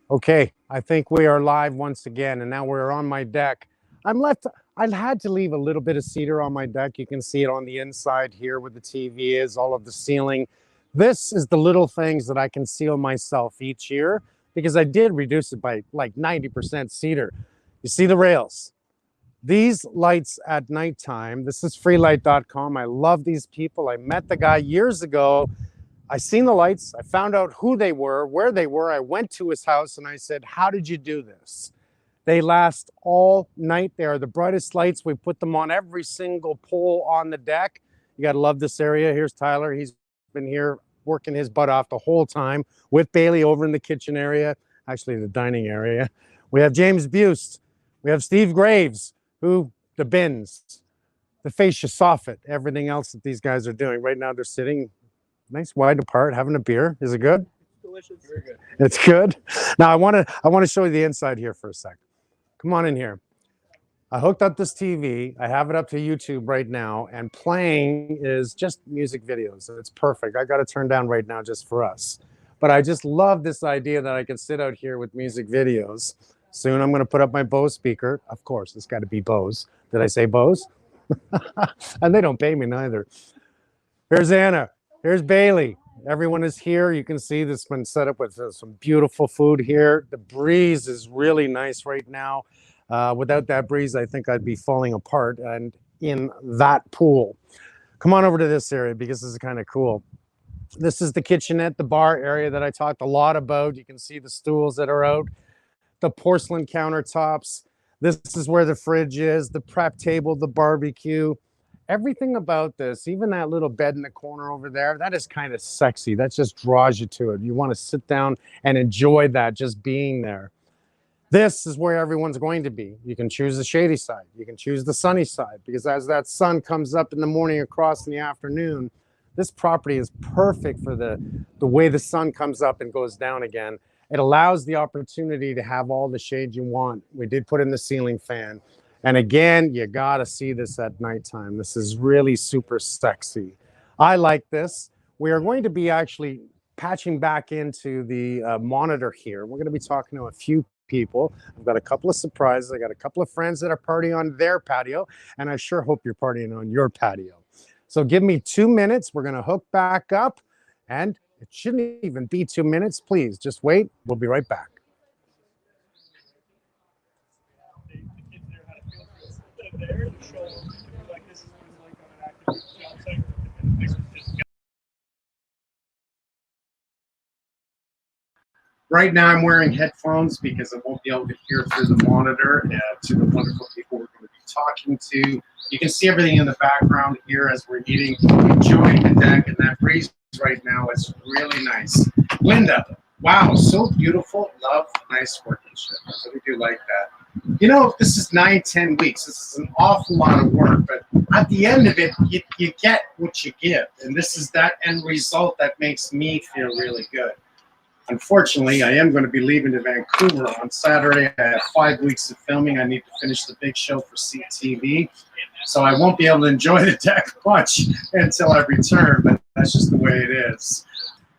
Okay, I think we are live once again, and now we're on my deck. I'm left. I had to leave a little bit of cedar on my deck. You can see it on the inside here where the TV is, all of the ceiling. This is the little things that I conceal myself each year because I did reduce it by like 90% cedar. You see the rails. These lights at nighttime, this is freelight.com. I love these people. I met the guy years ago. I seen the lights. I found out who they were, where they were. I went to his house and I said, how did you do this? They last all night. They are the brightest lights. We put them on every single pole on the deck. You got to love this area. Here's Tyler. He's been here working his butt off the whole time with Bailey over in the kitchen area, actually the dining area. We have James Buste. We have Steve Graves, who the bins, the fascia soffit, everything else that these guys are doing. Right now they're sitting nice wide apart, having a beer. Is it good? Delicious. Very good. It's good. Now I want to show you the inside here for a sec. Come on in here. I hooked up this TV. I have it up to YouTube right now, and playing is just music videos. It's perfect. I got to turn down right now just for us. But I just love this idea that I can sit out here with music videos. Soon I'm going to put up my Bose speaker. Of course, it's got to be Bose. Did I say Bose? And they don't pay me neither. Here's Anna. Here's Bailey. Everyone is here. You can see this has been set up with some beautiful food here. The breeze is really nice right now. Without that breeze, I think I'd be falling apart and in that pool. Come on over to this area because this is kind of cool. This is the kitchenette, the bar area that I talked a lot about. You can see the stools that are out, the porcelain countertops. This is where the fridge is, the prep table, the barbecue. Everything about this, even that little bed in the corner over there, that is kind of sexy. That just draws you to it. You want to sit down and enjoy that just being there. This is where everyone's going to be. You can choose the shady side. You can choose the sunny side because as that sun comes up in the morning across in the afternoon, this property is perfect for the way the sun comes up and goes down again. It allows the opportunity to have all the shade you want. We did put in the ceiling fan. And again, you got to see this at nighttime. This is really super sexy. I like this. We are going to be actually patching back into the monitor here. We're going to be talking to a few people. I've got a couple of surprises. I got a couple of friends that are partying on their patio, and I sure hope you're partying on your patio. So give me 2 minutes. We're going to hook back up, and it shouldn't even be 2 minutes. Please just wait. We'll be right back. Right now I'm wearing headphones because I won't be able to hear through the monitor to the wonderful people we're going to be talking to. You can see everything in the background here as we're eating, enjoying the deck, and that breeze right now is really nice. Linda, wow, so beautiful. Love nice workmanship. I really do like that. You know, this is 9-10 weeks. This is an awful lot of work, but at the end of it, you get what you give. And this is that end result that makes me feel really good. Unfortunately, I am going to be leaving to Vancouver on Saturday. I have 5 weeks of filming. I need to finish the big show for CTV. So I won't be able to enjoy the deck much until I return, but that's just the way it is.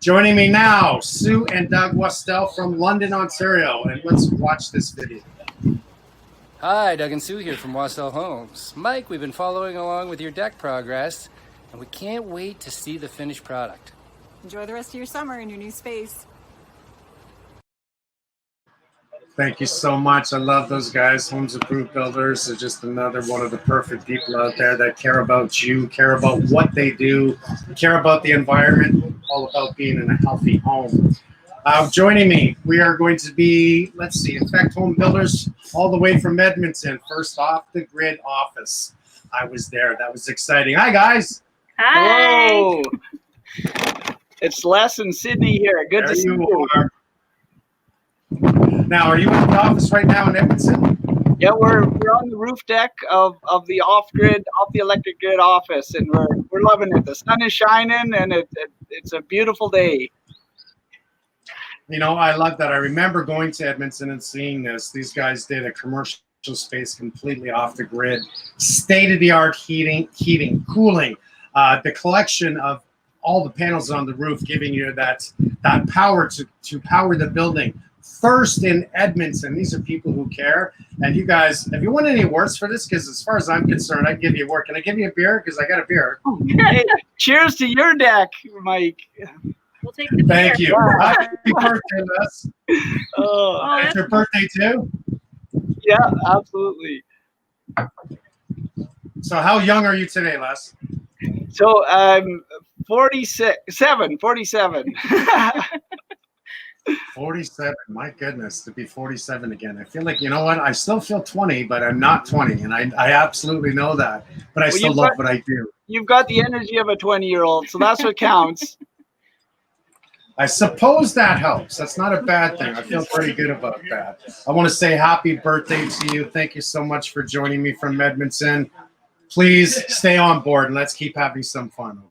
Joining me now, Sue and Doug Westell from London, Ontario. And let's watch this video. Hi, Doug and Sue here from Westell Homes. Mike, we've been following along with your deck progress, and we can't wait to see the finished product. Enjoy the rest of your summer in your new space. Thank you so much. I love those guys. Homes Approved Builders are just another one of the perfect people out there that care about you, care about what they do, care about the environment, all about being in a healthy home. Joining me, we are going to be, let's see, Effect Home Builders all the way from Edmonton, first off the grid office. I was there. That was exciting. Hi, guys. Hi. Hello. It's Les and Sydney here. Good to see you. Now, are you in the office right now in Edmonton? Yeah, we're on the roof deck of the off the electric grid office, and we're loving it. The sun is shining, and it's a beautiful day. You know, I love that. I remember going to Edmonton and seeing this. These guys did a commercial space completely off the grid, state-of-the-art heating, cooling, the collection of all the panels on the roof, giving you that power to power the building first in Edmonton. These are people who care. And you guys, have you won any awards for this? Because as far as I'm concerned, I'd give you a award. Can I give you a beer? Because I got a beer. Hey, cheers to your deck, Mike. We'll take the Thank beer. you. Happy birthday, Les. Oh, It's your birthday too? yeah, absolutely. So how young are you today, Les? So I'm 47. 47. My goodness, to be 47 again. I feel like, you know what? I still feel 20, but I'm not 20. And I absolutely know that. But I still love what I do. You've got the energy of a 20-year-old, so that's what counts. I suppose that helps. That's not a bad thing. I feel pretty good about that. I want to say happy birthday to you. Thank you so much for joining me from Edmonton. Please stay on board and let's keep having some fun.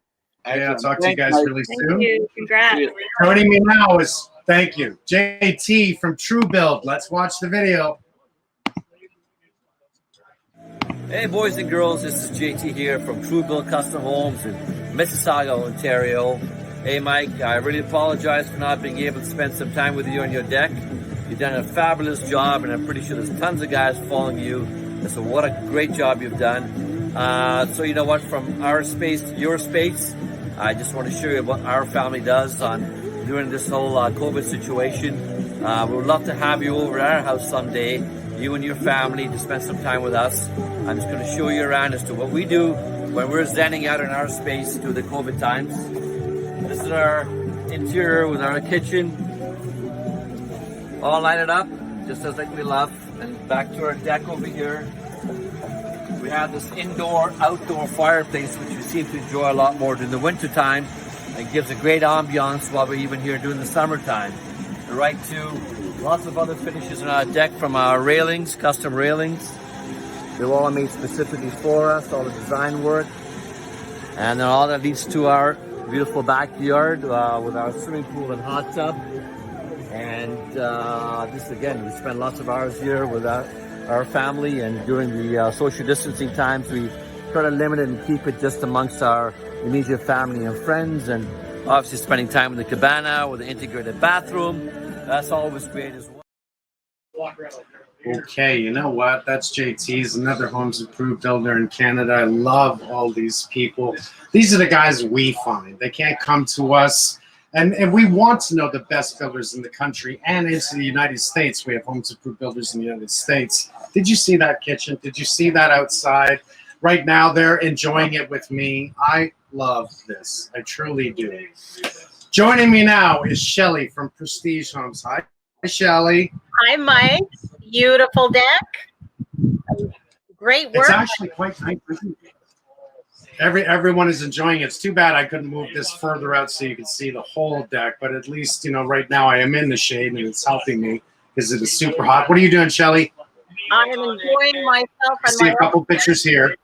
Okay, I'll talk to you guys really soon. Thank you. Congrats. Joining me now is, thank you, JT from True Build. Let's watch the video. Hey boys and girls, this is JT here from True Build Custom Homes in Mississauga, Ontario. Hey Mike, I really apologize for not being able to spend some time with you on your deck. You've done a fabulous job, and I'm pretty sure there's tons of guys following you. So what a great job you've done. So you know what, from our space to your space, I just want to show you what our family does during this whole COVID situation. We would love to have you over at our house someday, you and your family, to spend some time with us. I'm just going to show you around as to what we do when we're zenning out in our space through the COVID times. This is our interior with our kitchen, all lighted up, just as like we love. And back to our deck over here, we have this indoor-outdoor fireplace, which we seem to enjoy a lot more during the winter time. It gives a great ambiance while we're even here during the summertime. Right to lots of other finishes on our deck, from our railings, custom railings. They're all made specifically for us, all the design work. And then all that leads to our beautiful backyard with our swimming pool and hot tub. And this, again, we spend lots of hours here with our family, and during the social distancing times, we try to limit it and keep it just amongst our immediate family and friends. And obviously spending time in the cabana with the integrated bathroom, that's always great as well. Okay, you know what? That's JT's, another homes improved builder in Canada. I love all these people. These are the guys we find. They can't come to us. And we want to know the best builders in the country and into the United States. We have homes improved builders in the United States. Did you see that kitchen? Did you see that outside? Right now, they're enjoying it with me. I love this. I truly do. Joining me now is Shelly from Prestige Homes. Hi, Shelly. Hi, Mike. Beautiful deck. Great work. It's actually quite nice. Everyone is enjoying it. It's too bad I couldn't move this further out so you can see the whole deck. But at least, you know, right now I am in the shade and it's helping me because it is super hot. What are you doing, Shelly? I am enjoying myself. I see a couple pictures here.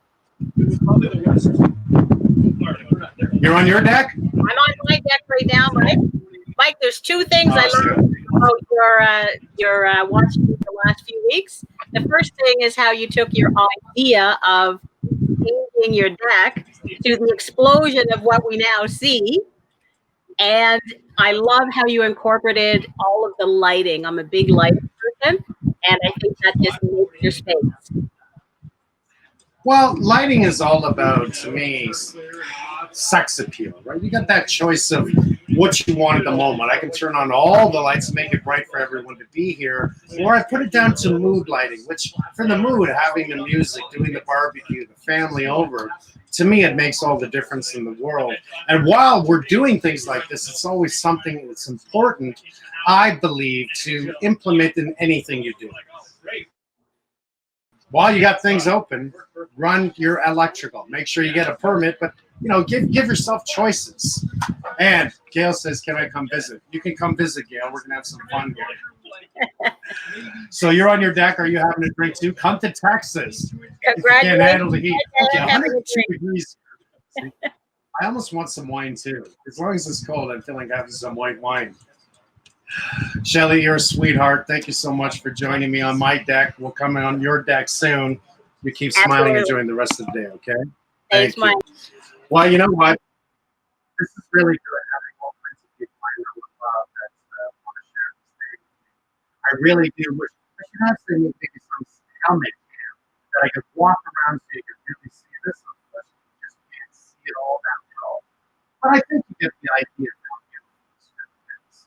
You're on your deck? I'm on my deck right now, Mike. Mike, there's two things I learned about your watching the last few weeks. The first thing is how you took your idea of changing your deck to the explosion of what we now see. And I love how you incorporated all of the lighting. I'm a big lighting person, and I think that just makes your space. Well, lighting is all about, to me, sex appeal, right? You got that choice of what you want at the moment. I can turn on all the lights and make it bright for everyone to be here, or I put it down to mood lighting, which for the mood, having the music, doing the barbecue, the family over, to me, it makes all the difference in the world. And while we're doing things like this, it's always something that's important, I believe, to implement in anything you do. While you got things open, run your electrical. Make sure you get a permit, but you know, give yourself choices. And Gail says, "Can I come visit?" You can come visit, Gail. We're gonna have some fun here. So you're on your deck. Are you having a drink too? Come to Texas. Congratulations. Can't handle the heat. Okay, Having a 102 drink. degrees. I almost want some wine too. As long as it's cold, I'm feeling having some white wine. Shelly, you're a sweetheart. Thank you so much for joining me on my deck. We'll come on your deck soon. You keep smiling and enjoying the rest of the day, okay? Thanks, Mike. Well, you know what? This is really good having all kinds of people I know that want to share the stage with me. I really do wish I should actually make maybe some helmet cam that I could walk around so you could really see this. Unfortunately, you just can't see it all that well. But I think you get the idea of how beautiful this film is.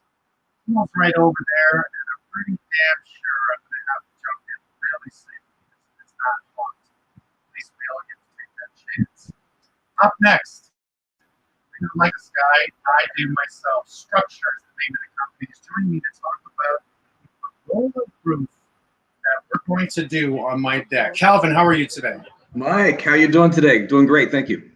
It's right over there, and I'm pretty damn sure I'm going to have to jump in really soon because it's not locked. At least we all get to take that chance. Up next, like a guy, I do myself. Structure is the name of the company. Is joining me to talk about the roller roof that we're going to do on my deck. Calvin, how are you today? Mike, how you doing today? Doing great, thank you.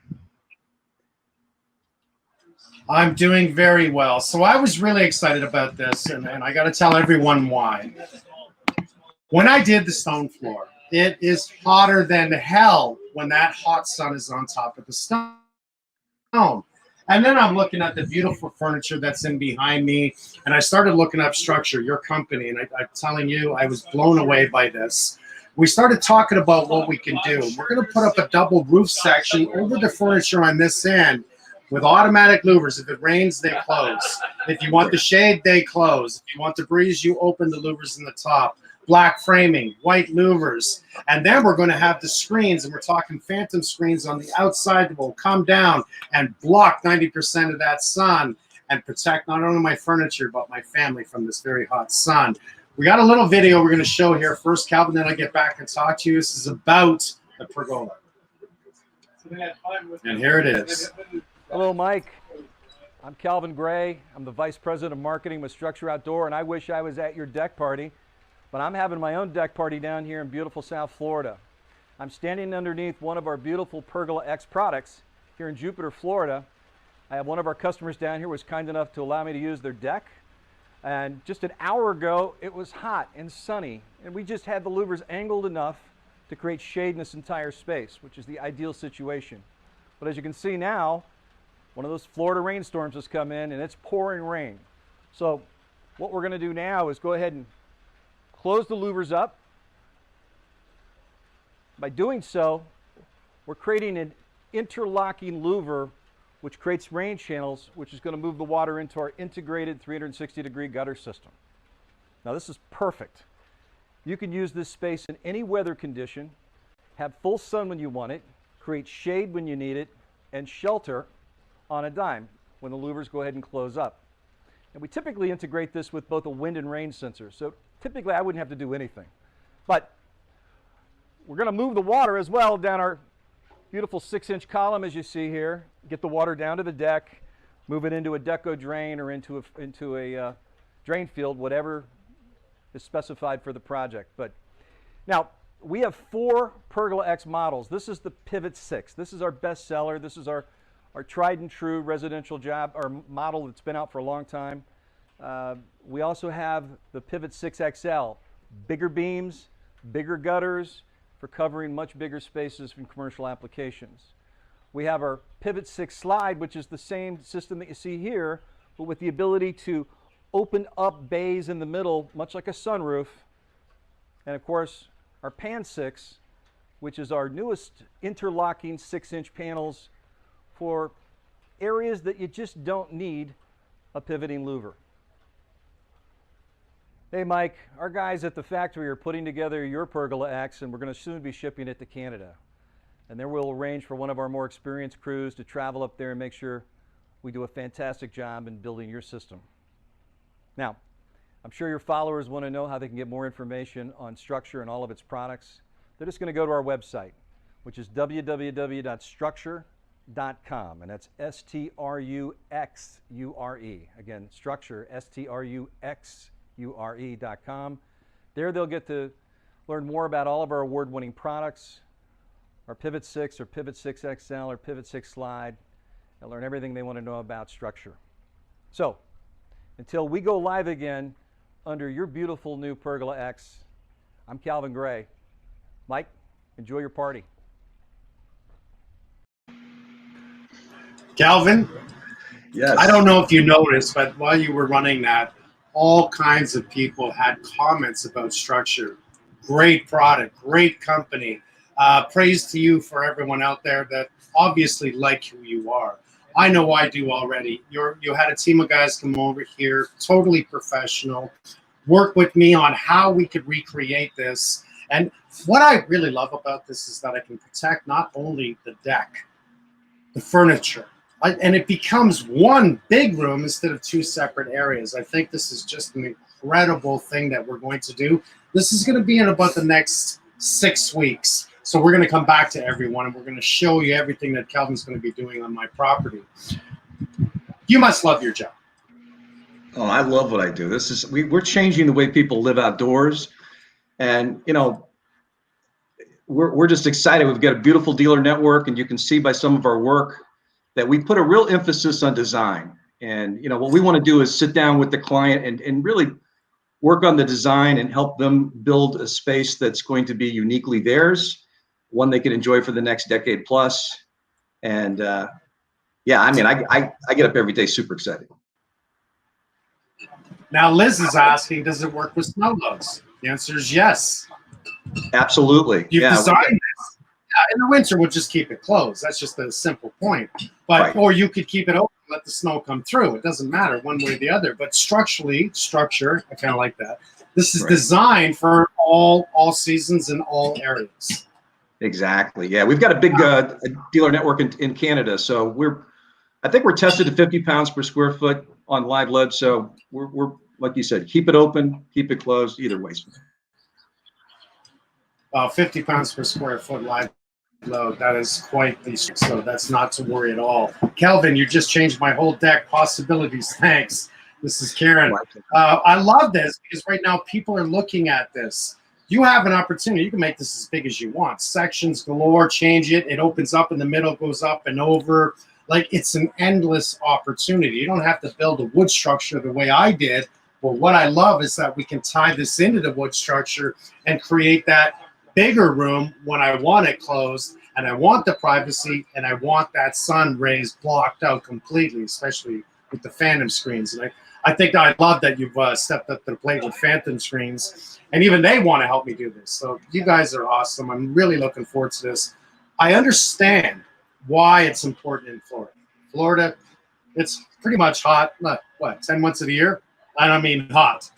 I'm doing very well. So I was really excited about this, and I got to tell everyone why. When I did the stone floor, it is hotter than hell when that hot sun is on top of the stone. And then I'm looking at the beautiful furniture that's in behind me, and I started looking up Structure, your company, and I'm telling you, I was blown away by this. We started talking about what we can do. We're going to put up a double roof section over the furniture on this end with automatic louvers. If it rains, they close. If you want the shade, they close. If you want the breeze, you open the louvers in the top. Black framing, white louvers. And then we're going to have the screens, and we're talking phantom screens on the outside that will come down and block 90% of that sun and protect not only my furniture, but my family from this very hot sun. We got a little video we're going to show here first, Calvin, then I get back and talk to you. This is about the pergola. And here it is. Hello, Mike. I'm Calvin Gray. I'm the Vice President of Marketing with Structure Outdoor, and I wish I was at your deck party, but I'm having my own deck party down here in beautiful South Florida. I'm standing underneath one of our beautiful Pergola X products here in Jupiter, Florida. I have one of our customers down here was kind enough to allow me to use their deck, and just an hour ago it was hot and sunny, and we just had the louvers angled enough to create shade in this entire space, which is the ideal situation. But as you can see now, one of those Florida rainstorms has come in and it's pouring rain. So what we're going to do now is go ahead and close the louvers up. By doing so, we're creating an interlocking louver which creates rain channels, which is going to move the water into our integrated 360-degree gutter system. Now this is perfect. You can use this space in any weather condition, have full sun when you want it, create shade when you need it, and shelter on a dime when the louvers go ahead and close up. And we typically integrate this with both a wind and rain sensor, so typically I wouldn't have to do anything. But we're going to move the water as well down our beautiful 6-inch column as you see here, get the water down to the deck, move it into a deco drain or into a drain field, whatever is specified for the project. But now we have 4 Pergola X models. This is the Pivot 6. This is our best seller. This is our tried and true residential job, our model that's been out for a long time. We also have the Pivot 6 XL, bigger beams, bigger gutters for covering much bigger spaces in commercial applications. We have our Pivot 6 Slide, which is the same system that you see here, but with the ability to open up bays in the middle, much like a sunroof. And of course, our Pan 6, which is our newest interlocking 6-inch panels for areas that you just don't need a pivoting louver. Hey Mike, our guys at the factory are putting together your Pergola X, and we're going to soon be shipping it to Canada. And then we'll arrange for one of our more experienced crews to travel up there and make sure we do a fantastic job in building your system. Now, I'm sure your followers want to know how they can get more information on Structure and all of its products. They're just going to go to our website, which is www.structure.com, and that's S-T-R-U-X-U-R-E. Again, Structure, S-T-R-U-X-U-R-E.com. There they'll get to learn more about all of our award-winning products, our Pivot 6 or Pivot 6 XL or Pivot 6 Slide. They'll learn everything they want to know about Structure. So, until we go live again under your beautiful new Pergola X, I'm Calvin Gray. Mike, enjoy your party. Calvin? Yes. I don't know if you noticed, but while you were running that, all kinds of people had comments about Structure. Great product, great company. Praise to you for everyone out there that obviously like who you are. I know I do already. You had a team of guys come over here, totally professional, work with me on how we could recreate this. And what I really love about this is that I can protect not only the deck, the furniture, and it becomes one big room instead of two separate areas. I think this is just an incredible thing that we're going to do. This is going to be in about the next 6 weeks. So we're going to come back to everyone and we're going to show you everything that Kelvin's going to be doing on my property. You must love your job. Oh, I love what I do. This is we're changing the way people live outdoors, and you know, we're just excited. We've got a beautiful dealer network, and you can see by some of our work that we put a real emphasis on design. And you know, what we want to do is sit down with the client and really work on the design and help them build a space that's going to be uniquely theirs, one they can enjoy for the next decade plus. And yeah, I mean, I get up every day super excited. Now, Liz is asking, does it work with snow loads? The answer is yes. Absolutely. You've Yeah. designed this. In the winter, we'll just keep it closed. That's just a simple point. But Right. or you could keep it open, let the snow come through. It doesn't matter one way or the other. But structure, I kind of like that. This is Right. designed for all seasons and all areas. Exactly. Yeah, we've got a big dealer network in Canada, so I think we're tested at 50 pounds per square foot on live load. So we're like you said, keep it open, keep it closed, either way. 50 pounds per square foot live load. That is quite the, so that's not to worry at all. Kelvin, you just changed my whole deck possibilities. Thanks. This is Karen. I love this because right now people are looking at this. You have an opportunity. You can make this as big as you want. Sections galore, change it. It opens up in the middle, goes up and over. Like, it's an endless opportunity. You don't have to build a wood structure the way I did. But what I love is that we can tie this into the wood structure and create that bigger room when I want it closed, and I want the privacy, and I want that sun rays blocked out completely, especially with the phantom screens. And I think I love that you've stepped up to the plate with phantom screens, and even they want to help me do this. So you guys are awesome. I'm really looking forward to this. I understand why it's important in Florida. Florida, it's pretty much hot, what, 10 months of the year? I don't mean hot.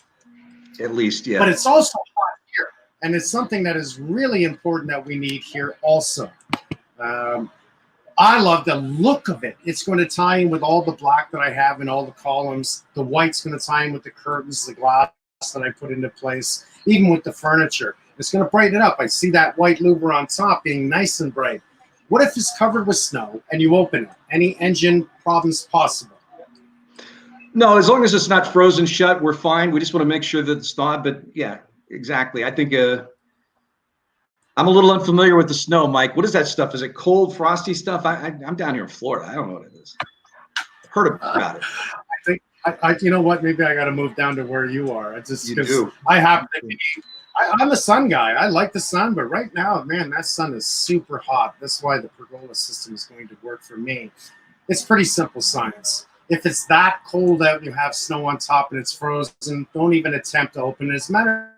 At least, yeah. But it's also hot here. And it's something that is really important that we need here also. I love the look of it. It's going to tie in with all the black that I have in all the columns. The white's going to tie in with the curtains, the glass that I put into place, even with the furniture. It's going to brighten it up. I see that white louver on top being nice and bright. What if it's covered with snow and you open it? Any engine problems possible? No, as long as it's not frozen shut, we're fine. We just want to make sure that it's not. But yeah, exactly. I think I'm a little unfamiliar with the snow, Mike. What is that stuff? Is it cold, frosty stuff? I'm down here in Florida. I don't know what it is. Heard about it. I think you know what? Maybe I got to move down to where you are. It's just because do. I happen to be. I'm a sun guy. I like the sun, but right now, man, that sun is super hot. That's why the pergola system is going to work for me. It's pretty simple science. If it's that cold out and you have snow on top and it's frozen, don't even attempt to open it. As a matter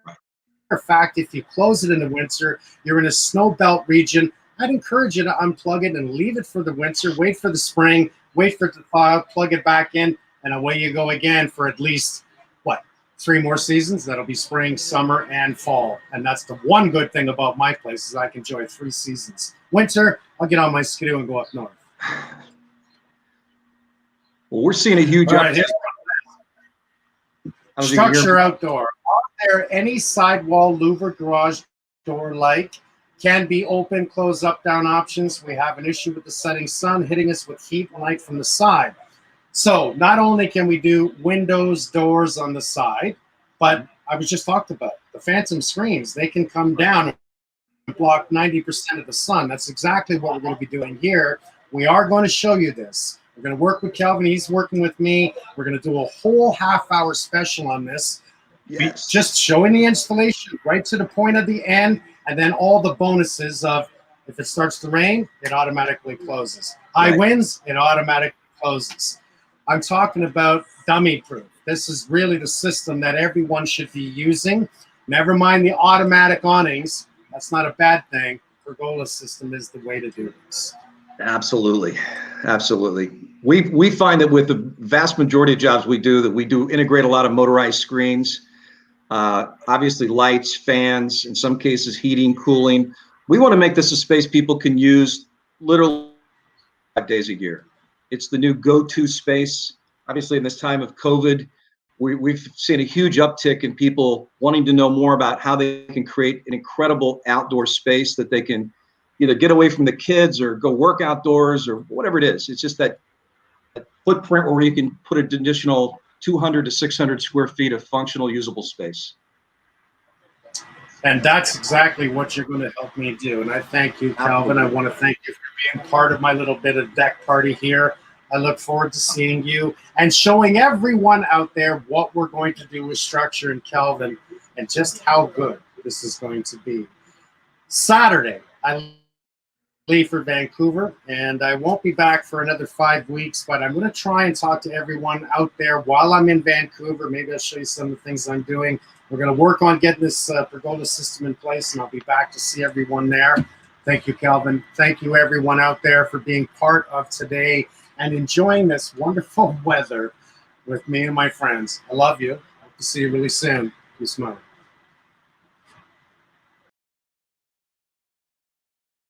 of fact, if you close it in the winter, you're in a snow belt region, I'd encourage you to unplug it and leave it for the winter, wait for the spring, wait for it to thaw out, plug it back in, and away you go again for at least, 3 more seasons. That'll be spring, summer, and fall. And that's the one good thing about my place is I can enjoy 3 seasons. Winter, I'll get on my skidoo and go up north. Well, we're seeing a huge uptick. Right, structure outdoor. Are there any sidewall louver garage door like? Can be open, close, up, down options. We have an issue with the setting sun hitting us with heat and light from the side. So not only can we do windows, doors on the side, but I was just talked about the phantom screens. They can come down and block 90% of the sun. That's exactly what we're going to be doing here. We are going to show you this. We're going to work with Kelvin. He's working with me. We're going to do a whole half-hour special on this. Yes. Just showing the installation right to the point of the end, and then all the bonuses of if it starts to rain, it automatically closes. High winds, it automatically closes. I'm talking about dummy proof. This is really the system that everyone should be using. Never mind the automatic awnings. That's not a bad thing. Pergola system is the way to do this. Absolutely. Absolutely. We find that with the vast majority of jobs we do, that we do integrate a lot of motorized screens. obviously lights, fans, in some cases heating, cooling. We want to make this a space people can use literally 5 days a year. It's the new go-to space. Obviously, in this time of COVID, we've seen a huge uptick in people wanting to know more about how they can create an incredible outdoor space that they can either get away from the kids or go work outdoors or whatever it is. It's just that footprint where you can put an additional 200 to 600 square feet of functional, usable space. And that's exactly what you're going to help me do. And I thank you, Calvin. I want to thank you for being part of my little bit of deck party here. I look forward to seeing you and showing everyone out there what we're going to do with structure and Calvin and just how good this is going to be. Saturday, I leave for Vancouver, and I won't be back for another 5 weeks, but I'm going to try and talk to everyone out there while I'm in Vancouver. Maybe I'll show you some of the things I'm doing. We're going to work on getting this pergola system in place, and I'll be back to see everyone there. Thank you, Calvin. Thank you, everyone out there, for being part of today and enjoying this wonderful weather with me and my friends. I love you. Hope to see you really soon. Peace, smile.